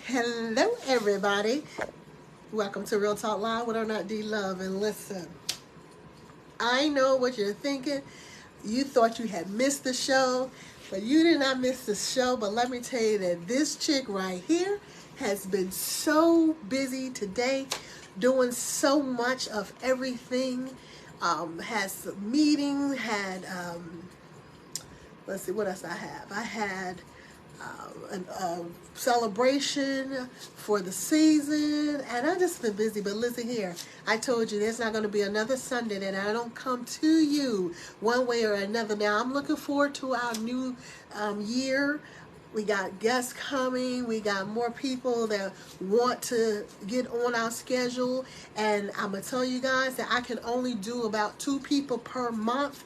Hello, everybody. Welcome to Real Talk Live with Arnette D Love. And listen, I know what you're thinking. You thought you had missed the show, but you did not miss the show. But let me tell you that this chick right here has been so busy today, doing so much of everything. Has a meeting, had let's see what else I have. I had a celebration for the season, and I just been busy. But listen here, I told you there's not going to be another Sunday that I don't come to you one way or another. Now I'm looking forward to our new year. We got guests coming. We got more people that want to get on our schedule. And I'm going to tell you guys that I can only do about 2 people per month.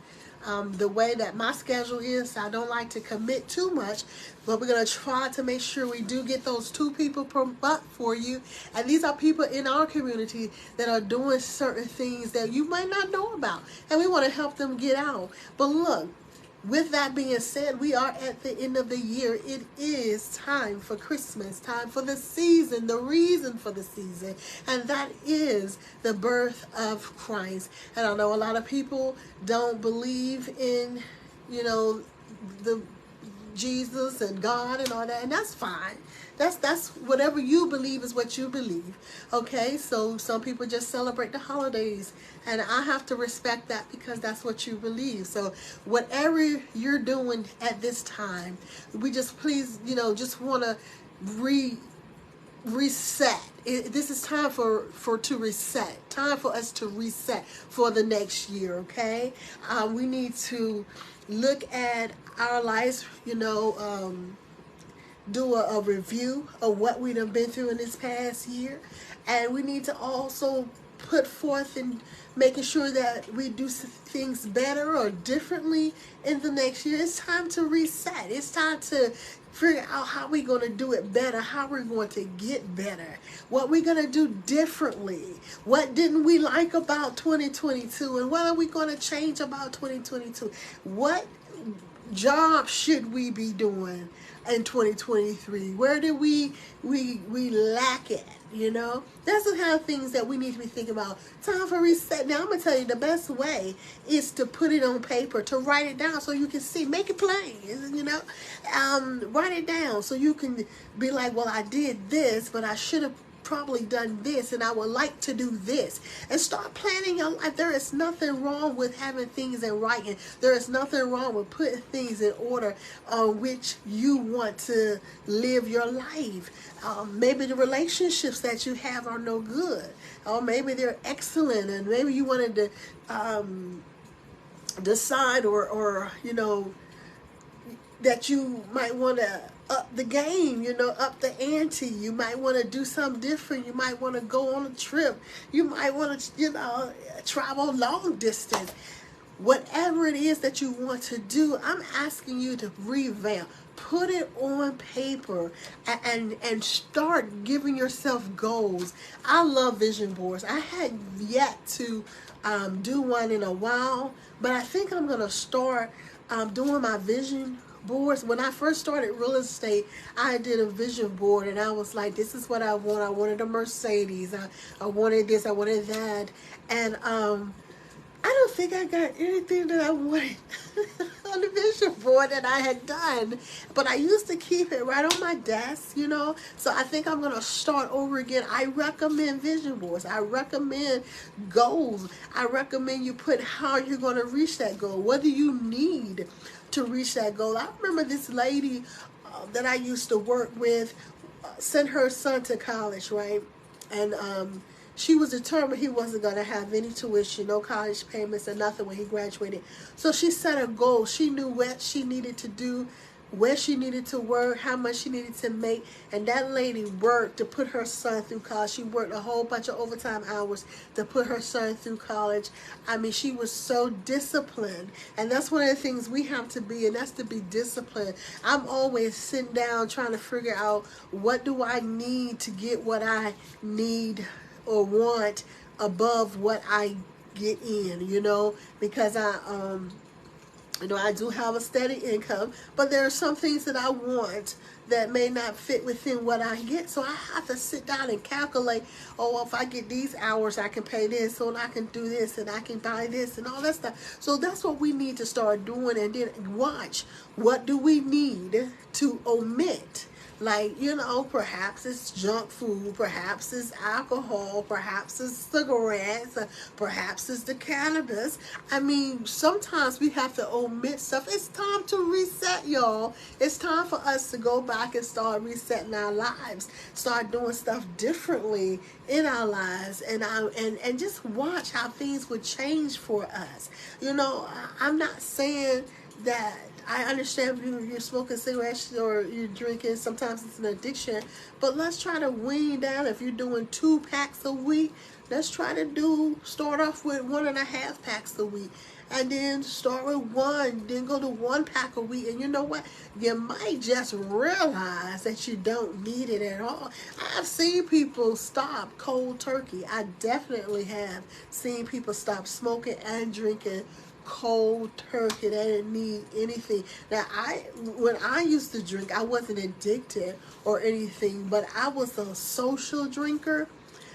The way that my schedule is, I don't like to commit too much, but we're going to try to make sure we do get those 2 people per month for you. And these are people in our community that are doing certain things that you might not know about, and we want to help them get out. But look, with that being said, we are at the end of the year. It is time for Christmas, time for the season, the reason for the season, and that is the birth of Christ. And I know a lot of people don't believe in, the Jesus and God and all that, and that's fine. That's whatever you believe is what you believe. Okay, so some people just celebrate the holidays, and I have to respect that because that's what you believe. So whatever you're doing at this time, we just please, just want to reset. This is time for to reset. Time for us to reset for the next year. Okay, we need to look at our lives. Do a review of what we have been through in this past year, and we need to also put forth in making sure that we do things better or differently in the next year. It's time to reset. It's time to figure out how we're going to do it better, how we're going to get better, what we're going to do differently, what didn't we like about 2022, and what are we going to change about 2022, what job should we be doing in 2023? Where did we lack at? That's the kind of things that we need to be thinking about. Time for reset. Now I'm gonna tell you the best way is to put it on paper, to write it down so you can see, make it plain. Write it down so you can be like, well, I did this, but I should have probably done this, and I would like to do this, and start planning your life. There is nothing wrong with having things in writing. There is nothing wrong with putting things in order on which you want to live your life. Maybe the relationships that you have are no good, or maybe they're excellent, and maybe you wanted to decide or that you might want to up the game, up the ante. You might want to do something different. You might want to go on a trip. You might want to, travel long distance. Whatever it is that you want to do, I'm asking you to revamp. Put it on paper and start giving yourself goals. I love vision boards. I had yet to do one in a while, but I think I'm going to start doing my vision boards. When I first started real estate, I did a vision board, and I was like, this is what I want. I wanted a Mercedes. I wanted this. I wanted that. And I don't think I got anything that I wanted on the vision board that I had done, but I used to keep it right on my desk, so I think I'm going to start over again. I recommend vision boards. I recommend goals. I recommend you put how you're going to reach that goal. What do you need to reach that goal? I remember this lady that I used to work with sent her son to college, right? And she was determined he wasn't going to have any tuition, no college payments, or nothing when he graduated. So she set a goal. She knew what she needed to do, where she needed to work, how much she needed to make. And that lady worked to put her son through college. She worked a whole bunch of overtime hours to put her son through college. I mean, she was so disciplined. And that's one of the things we have to be, and that's to be disciplined. I'm always sitting down trying to figure out, what do I need to get what I need or want above what I get in, because I do have a steady income, but there are some things that I want that may not fit within what I get. So I have to sit down and calculate, oh, if I get these hours, I can pay this, so I can do this, and I can buy this, and all that stuff. So that's what we need to start doing, and then watch, what do we need to omit? Like, you know, perhaps it's junk food, perhaps it's alcohol, perhaps it's cigarettes, perhaps it's the cannabis. I mean, sometimes we have to omit stuff. It's time to reset, y'all. It's time for us to go back and start resetting our lives, start doing stuff differently in our lives, and just watch how things would change for us. You know, I'm not saying that I understand you're smoking cigarettes or you're drinking. Sometimes it's an addiction. But let's try to wean down. If you're doing 2 packs a week, let's try to start off with 1.5 packs a week. And then start with 1, then go to 1 pack a week. And you know what? You might just realize that you don't need it at all. I've seen people stop cold turkey. I definitely have seen people stop smoking and drinking cold turkey. They didn't need anything. Now, when I used to drink, I wasn't addicted or anything, but I was a social drinker,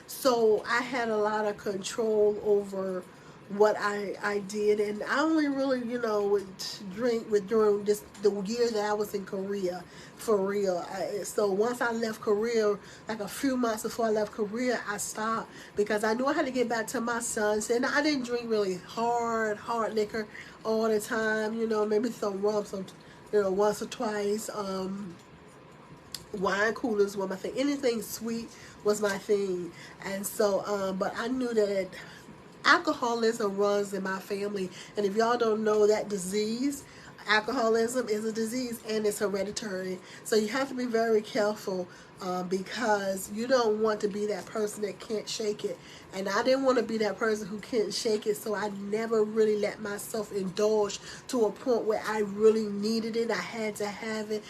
so I had a lot of control over what I did, and I only really, you know, would drink during the year that I was in Korea, for real. So once I left Korea, like a few months before I left Korea, I stopped because I knew I had to get back to my sons, and I didn't drink really hard liquor all the time. You know, maybe some rum, once or twice. Wine coolers were my thing. Anything sweet was my thing, and so but I knew that alcoholism runs in my family, and if y'all don't know that disease, alcoholism is a disease and it's hereditary. So you have to be very careful because you don't want to be that person that can't shake it. And I didn't want to be that person who can't shake it, so I never really let myself indulge to a point where I really needed it. I had to have it,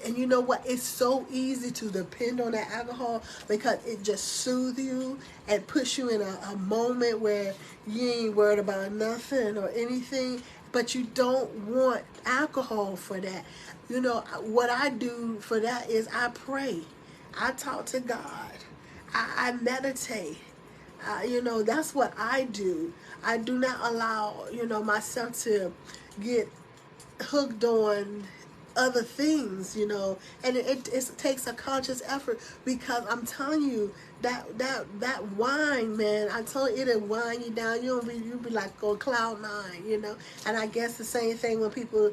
and you know what? It's so easy to depend on that alcohol because it just soothes you and puts you in a moment where you ain't worried about nothing or anything. But you don't want alcohol for that. You know, what I do for that is I pray. I talk to God. I meditate. You know, that's what I do. I do not allow, you know, myself to get hooked on other things, you know, and it takes a conscious effort, because I'm telling you that wine, man, I tell you, it'll wind you down. You'll be like on cloud 9, you know. And I guess the same thing when people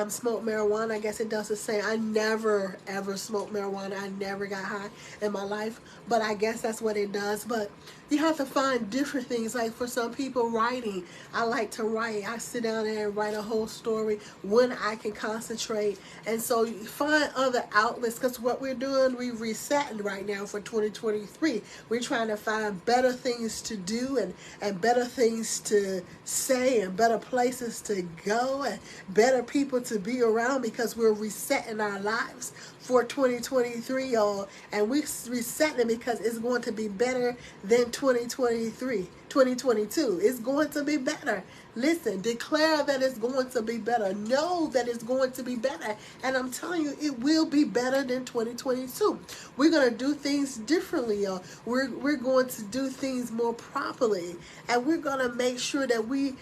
smoke marijuana. I guess it does the same. I never ever smoked marijuana. I never got high in my life, but I guess that's what it does. But you have to find different things. Like for some people, writing. I like to write. I sit down there and write a whole story when I can concentrate. And so you find other outlets, because what we're doing, we're resetting right now for 2023. We're trying to find better things to do and better things to say and better places to go and better people to be around, because we're resetting our lives for 2023, y'all. And we're resetting because it's going to be better than 2023. 2022. It's going to be better. Listen, declare that it's going to be better. Know that it's going to be better. And I'm telling you, it will be better than 2022. We're going to do things differently, y'all. We're going to do things more properly. And we're going to make sure that we,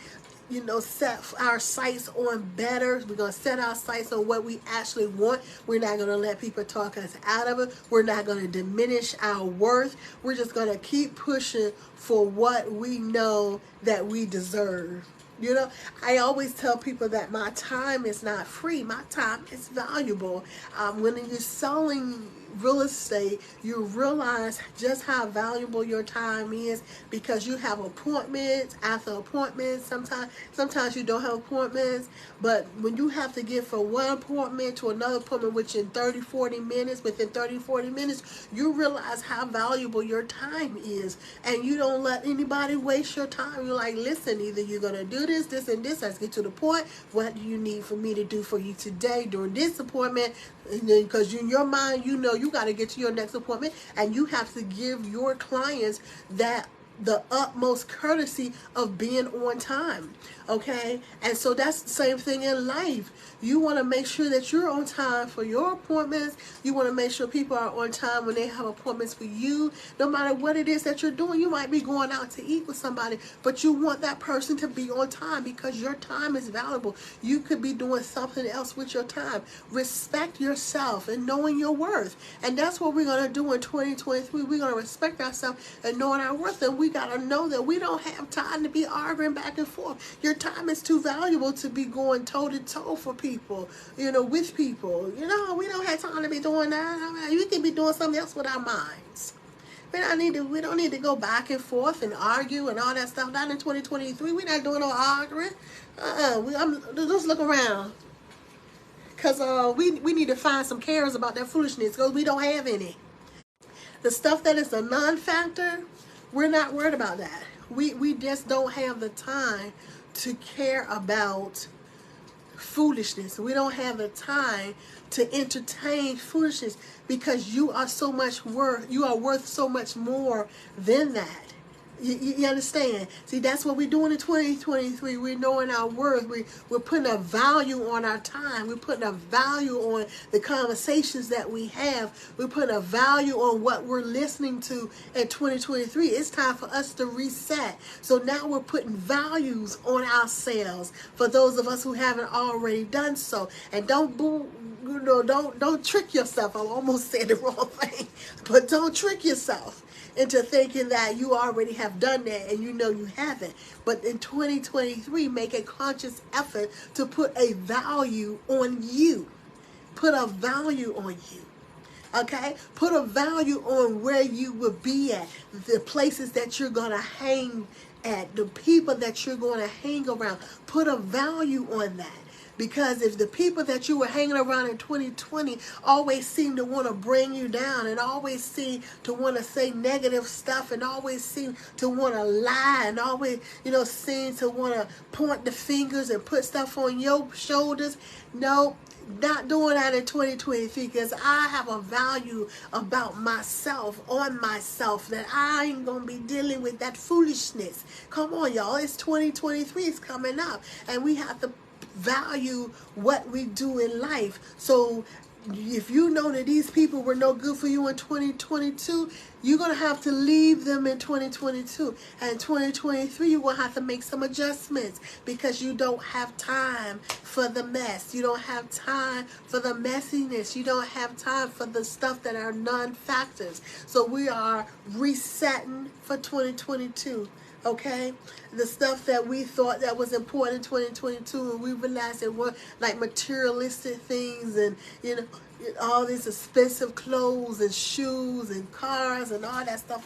you know, set our sights on better. We're going to set our sights on what we actually want. We're not going to let people talk us out of it. We're not going to diminish our worth. We're just going to keep pushing for what we know that we deserve. You know, I always tell people that my time is not free. My time is valuable. When you're selling real estate, you realize just how valuable your time is, because you have appointments after appointments. Sometimes you don't have appointments, but when you have to get from one appointment to another appointment, which in 30-40 minutes, within 30-40 minutes, you realize how valuable your time is, and you don't let anybody waste your time. You're like, listen, either you're going to do this, and this. Let's get to the point. What do you need for me to do for you today during this appointment? Because in your mind, you know you got to get to your next appointment, and you have to give your clients that the utmost courtesy of being on time. Okay, and so that's the same thing in life. You want to make sure that you're on time for your appointments. You want to make sure people are on time when they have appointments for you. No matter what it is that you're doing, you might be going out to eat with somebody, but you want that person to be on time because your time is valuable. You could be doing something else with your time. Respect yourself and knowing your worth. And that's what we're going to do in 2023. We're going to respect ourselves and knowing our worth. And we got to know that we don't have time to be arguing back and forth. Your time is too valuable to be going toe to toe for people, with people. We don't have time to be doing that. We can be doing something else with our minds. We don't need to go back and forth and argue and all that stuff. Not in 2023. We're not doing no arguing. Just look around. Because we need to find some cares about that foolishness because we don't have any. The stuff that is a non-factor, we're not worried about that. We just don't have the time to care about foolishness. We don't have the time to entertain foolishness because you are worth so much more than that. You understand? See, that's what we're doing in 2023. We're knowing our worth. We're putting a value on our time. We're putting a value on the conversations that we have. We're putting a value on what we're listening to in 2023. It's time for us to reset. So now we're putting values on ourselves for those of us who haven't already done so. And don't trick yourself. I almost said the wrong thing, but don't trick yourself into thinking that you already have done that and you haven't. But in 2023, make a conscious effort to put a value on you. Put a value on you. Okay? Put a value on where you will be at, the places that you're going to hang at, the people that you're going to hang around. Put a value on that. Because if the people that you were hanging around in 2020 always seem to want to bring you down and always seem to want to say negative stuff and always seem to want to lie and always, seem to want to point the fingers and put stuff on your shoulders, no, not doing that in 2023 because I have a value about myself, on myself, that I ain't going to be dealing with that foolishness. Come on, y'all. It's 2023. It's coming up. And we have to value what we do in life. So if you know that these people were no good for you in 2022, you're going to have to leave them in 2022. And in 2023, you're going to have to make some adjustments because you don't have time for the mess. You don't have time for the messiness. You don't have time for the stuff that are non-factors. So we are resetting for 2022. Okay, the stuff that we thought that was important in 2022, and we realized it were like materialistic things, and all these expensive clothes and shoes and cars and all that stuff.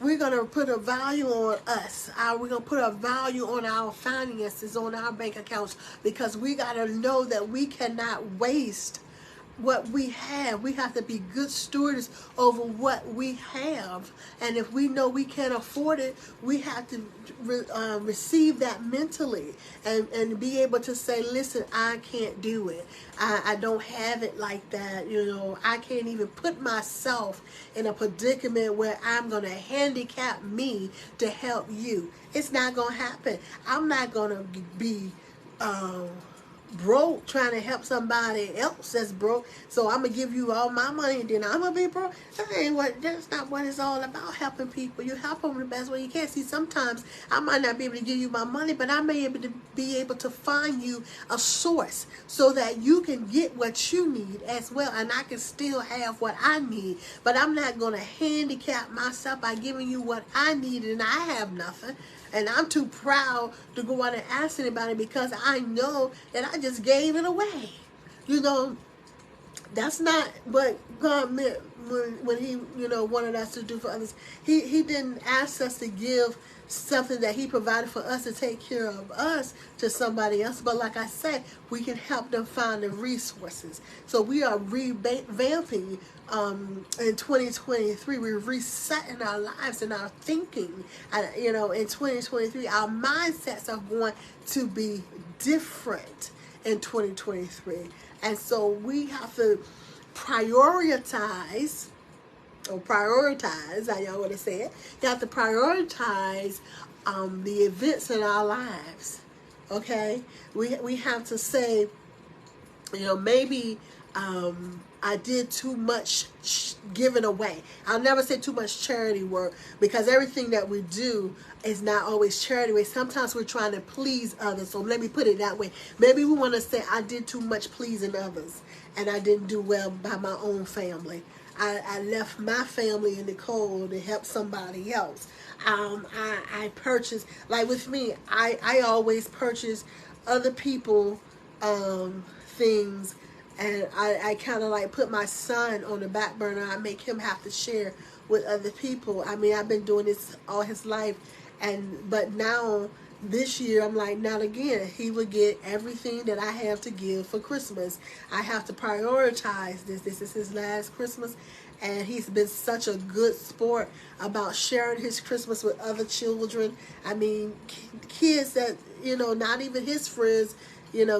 We're gonna put a value on us. We're gonna put a value on our finances, on our bank accounts, because we gotta know that we cannot waste what we have. We have to be good stewards over what we have, and if we know we can't afford it, we have to receive that mentally and be able to say, listen, I can't do it. I don't have it like that. I can't even put myself in a predicament where I'm going to handicap me to help you. It's not going to happen. I'm not going to be broke trying to help somebody else that's broke, so I'm gonna give you all my money and then I'm gonna be broke. That's not what it's all about. Helping people, you help them the best way you can. See, sometimes I might not be able to give you my money, but I may be able to find you a source so that you can get what you need as well, and I can still have what I need. But I'm not gonna handicap myself by giving you what I need and I have nothing. And I'm too proud to go out and ask anybody because I know that I just gave it away. That's not what God meant when He, wanted us to do for others. He didn't ask us to give something that He provided for us to take care of us to somebody else. But like I said, we can help them find the resources. So we are revamping in 2023. We're resetting our lives and our thinking. In 2023, our mindsets are going to be different in 2023. And so we have to prioritize or prioritize, how y'all want to say it. You have to prioritize the events in our lives. Okay, we have to say, maybe I did too much giving away. I'll never say too much charity work, because everything that we do is not always charity work. Sometimes we're trying to please others. So let me put it that way. Maybe we want to say I did too much pleasing others and I didn't do well by my own family. I left my family in the cold to help somebody else. I purchased, like with me, I always purchase other people things, and I kind of like put my son on the back burner. I make him have to share with other people. I mean, I've been doing this all his life, but now this year I'm like, not again. He would get everything that I have to give for Christmas. I have to prioritize this. This is his last Christmas, and he's been such a good sport about sharing his Christmas with other children. I mean, kids that, not even his friends,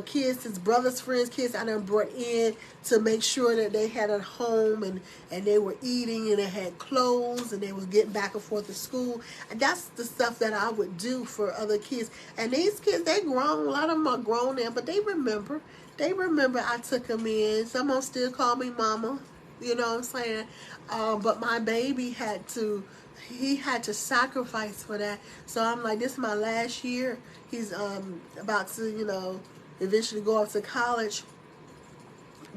kids, his brother's friends, kids I done brought in to make sure that they had a home and they were eating and they had clothes and they was getting back and forth to school. And that's the stuff that I would do for other kids. And these kids, they grown. A lot of them are grown now, but they remember. They remember I took them in. Some of them still call me mama. You know what I'm saying? But my baby he had to sacrifice for that. So I'm like, this is my last year. He's about to, eventually go off to college.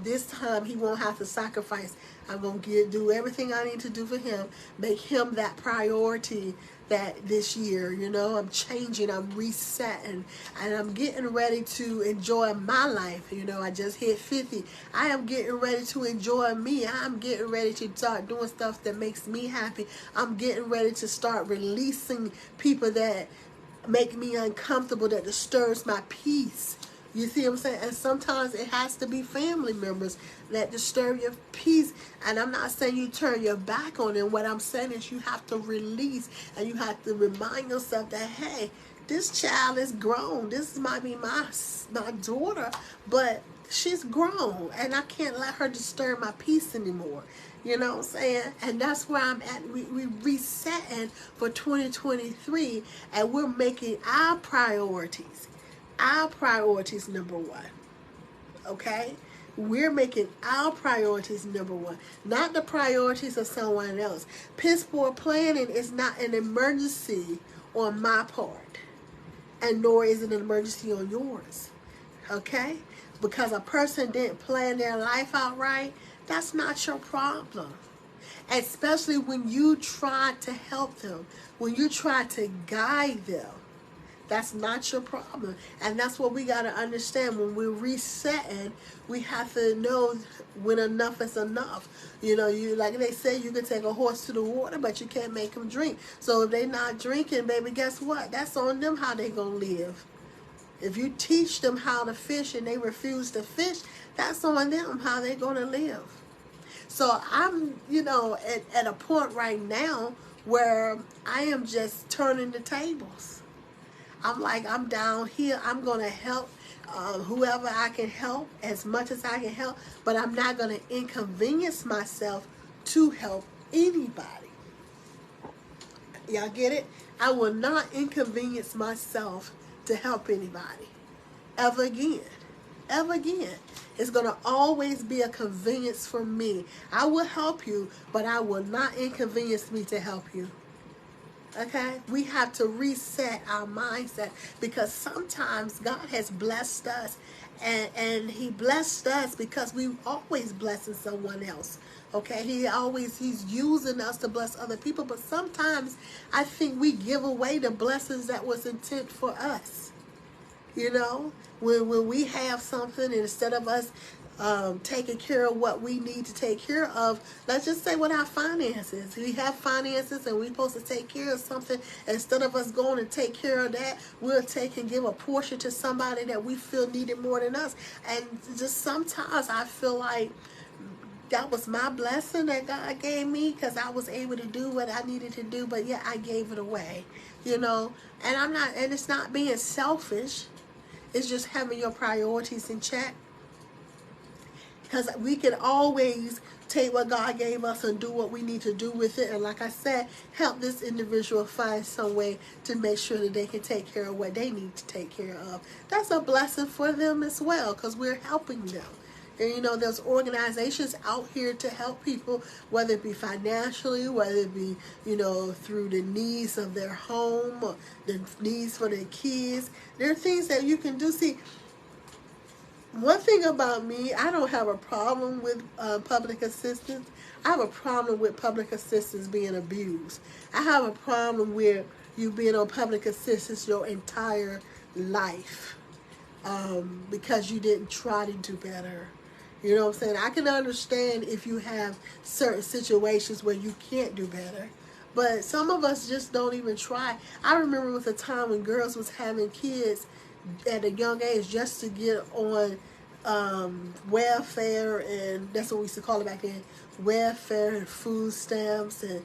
This time he won't have to sacrifice. I'm going to do everything I need to do for him. Make him that priority that this year, I'm changing, I'm resetting, and I'm getting ready to enjoy my life. I just hit 50. I am getting ready to enjoy me. I'm getting ready to start doing stuff that makes me happy. I'm getting ready to start releasing people that make me uncomfortable, that disturbs my peace. You see what I'm saying? And sometimes it has to be family members that disturb your peace. And I'm not saying you turn your back on them. What I'm saying is you have to release, and you have to remind yourself that, hey, this child is grown. This might be my daughter, but she's grown, and I can't let her disturb my peace anymore. You know what I'm saying? And that's where I'm at. We resetting for 2023, and we're making our priorities number one. Okay? We're making our priorities number one, not the priorities of someone else. Piss poor planning is not an emergency on my part, and nor is it an emergency on yours. Okay? Because a person didn't plan their life out right, that's not your problem. Especially when you try to help them, when you try to guide them. That's not your problem. And that's what we got to understand. When we're resetting, we have to know when enough is enough. You like they say, you can take a horse to the water, but you can't make them drink. So if they're not drinking, baby, guess what? That's on them how they going to live. If you teach them how to fish and they refuse to fish, that's on them how they're going to live. So I'm, at a point right now where I am just turning the tables. I'm like, I'm down here. I'm going to help whoever I can help as much as I can help, but I'm not going to inconvenience myself to help anybody. Y'all get it? I will not inconvenience myself to help anybody ever again. Ever again. It's going to always be a convenience for me. I will help you, but I will not inconvenience me to help you. Okay? We have to reset our mindset, because sometimes God has blessed us, and He blessed us because we always blessing someone else. Okay? He's using us to bless other people, but sometimes I think we give away the blessings that was intent for us. When we have something, and instead of us taking care of what we need to take care of, let's just say with our finances. We have finances and we're supposed to take care of something. Instead of us going and take care of that, we'll take and give a portion to somebody that we feel needed more than us. And just sometimes I feel like that was my blessing that God gave me, because I was able to do what I needed to do, but yet I gave it away, and it's not being selfish. It's just having your priorities in check. because we can always take what God gave us and do what we need to do with it. And like I said, help this individual find some way to make sure that they can take care of what they need to take care of. That's a blessing for them as well, because we're helping them. And you know, there's organizations out here to help people, whether it be financially, whether it be, you know, through the needs of their home, or the needs for their kids. There are things that you can do. See, one thing about me, I don't have a problem with public assistance. I have a problem with public assistance being abused. I have a problem with you being on public assistance your entire life because you didn't try to do better. You know what I'm saying? I can understand if you have certain situations where you can't do better. But some of us just don't even try. I remember with a time when girls was having kids at a young age just to get on welfare, and that's what we used to call it back then, welfare and food stamps and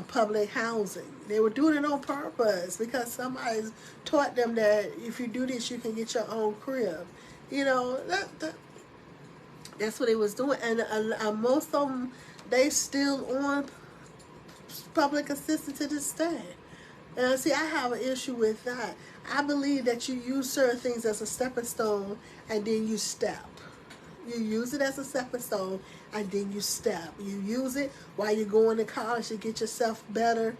public housing. They were doing it on purpose because somebody taught them that if you do this, you can get your own crib. You know, that's what they was doing. And most of them, they still on public assistance to this day. And see, I have an issue with that. I believe that you use certain things as a stepping stone and then you step. You use it as a stepping stone and then you step. You use it while you're going to college to get yourself better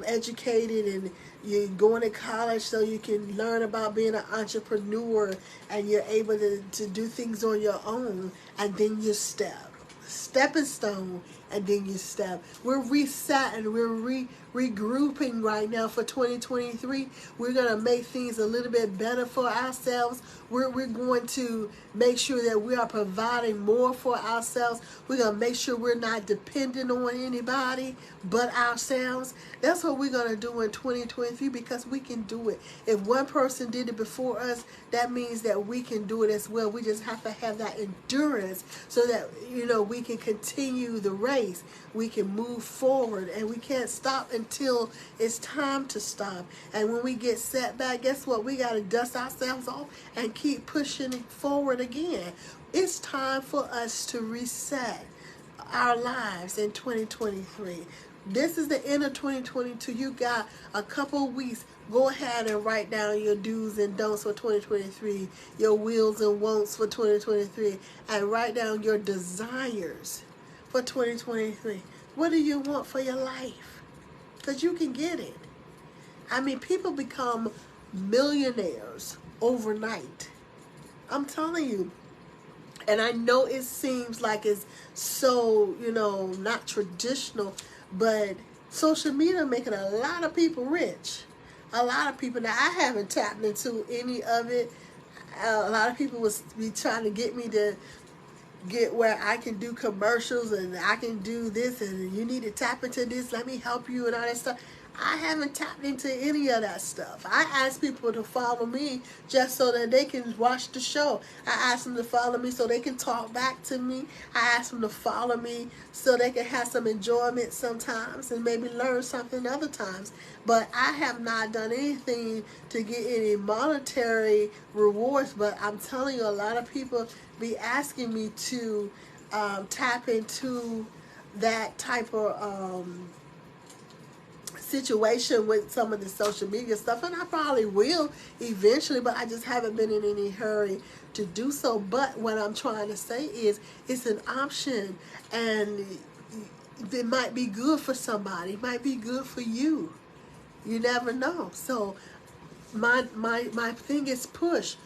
educated, and you're going to college so you can learn about being an entrepreneur and you're able to do things on your own, and then you step. Stepping stone, and then you step. We're resetting, we're regrouping right now for 2023. We're going to make things a little bit better for ourselves. We're going to make sure that we are providing more for ourselves. We're going to make sure we're not dependent on anybody but ourselves. That's what we're going to do in 2023, because we can do it. If one person did it before us, that means that we can do it as well. We just have to have that endurance so that, you know, we can continue the race. We can move forward, and we can't stop until it's time to stop. And when we get set back, guess what? We got to dust ourselves off and keep pushing forward again. It's time for us to reset our lives in 2023. This is the end of 2022. You got a couple of weeks. Go ahead and write down your do's and don'ts for 2023, your wills and wants for 2023, and write down your desires for 2023. What do you want for your life? Because you can get it. I mean, people become millionaires overnight. I'm telling you. And I know it seems like it's so, you know, not traditional, but social media making a lot of people rich. A lot of people. Now, I haven't tapped into any of it. A lot of people was be trying to get me to get where I can do commercials and I can do this and you need to tap into this, let me help you and all that stuff. I haven't tapped into any of that stuff. I ask people to follow me just so that they can watch the show. I ask them to follow me so they can talk back to me. I ask them to follow me so they can have some enjoyment sometimes and maybe learn something other times. But I have not done anything to get any monetary rewards. But I'm telling you, a lot of people be asking me to tap into that type of situation with some of the social media stuff, and I probably will eventually, but I just haven't been in any hurry to do so. But what I'm trying to say is it's an option, and it might be good for somebody, it might be good for you. You never know. So my thing is push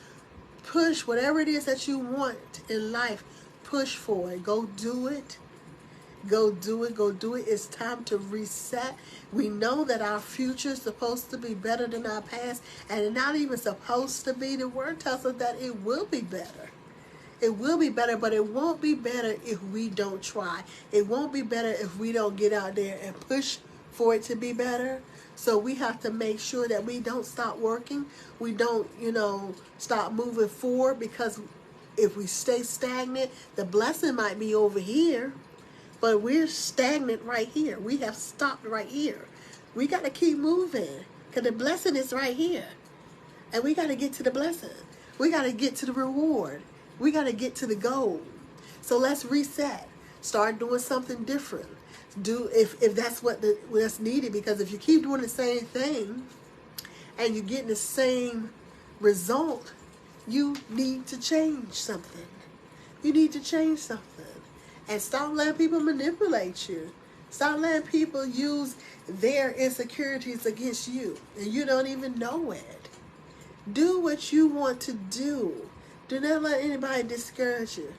whatever it is that you want in life. Push for it. Go do it. Go do it. Go do it. It's time to reset. We know that our future is supposed to be better than our past, and it's not even supposed to be. The word tells us that it will be better. It will be better, but it won't be better if we don't try. It won't be better if we don't get out there and push for it to be better. So we have to make sure that we don't stop working. We don't, stop moving forward, because if we stay stagnant, the blessing might be over here. But we're stagnant right here. We have stopped right here. We got to keep moving, because the blessing is right here. And we got to get to the blessing. We got to get to the reward. We got to get to the goal. So let's reset. Start doing something different. Do if that's what's needed, because if you keep doing the same thing and you're getting the same result, you need to change something. You need to change something. And stop letting people manipulate you. Stop letting people use their insecurities against you and you don't even know it. Do what you want to do. Do not let anybody discourage you.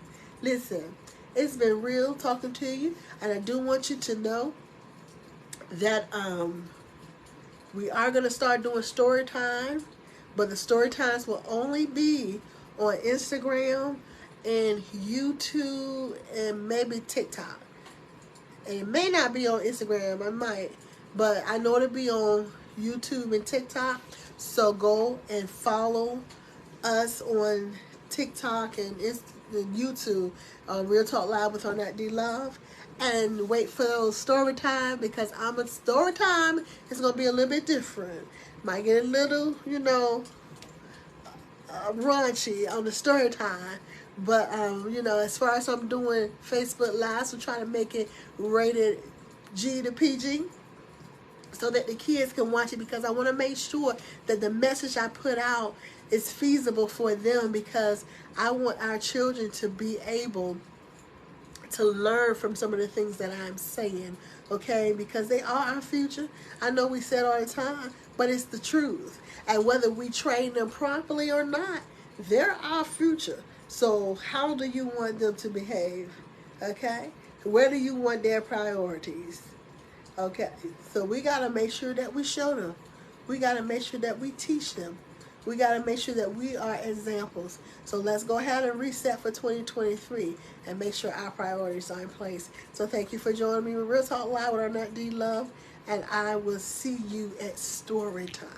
Listen, it's been real talking to you, and I do want you to know that we are going to start doing story time, but the story times will only be on Instagram and YouTube and maybe TikTok. And it may not be on Instagram, I might, but I know it'll be on YouTube and TikTok. So go and follow us on TikTok and YouTube, Real Talk Live with Arnette D Love, and wait for those story time, because story time is going to be a little bit different. Might get a little, raunchy on the story time. But, as far as I'm doing Facebook Lives, I'm trying to make it rated G to PG so that the kids can watch it, because I want to make sure that the message I put out is feasible for them, because I want our children to be able to learn from some of the things that I'm saying, okay? Because they are our future. I know we say it all the time, but it's the truth. And whether we train them properly or not, they're our future. So how do you want them to behave, okay? Where do you want their priorities, okay? So we got to make sure that we show them. We got to make sure that we teach them. We got to make sure that we are examples. So let's go ahead and reset for 2023 and make sure our priorities are in place. So thank you for joining me with Real Talk Live with Arnette D Love, and I will see you at story time.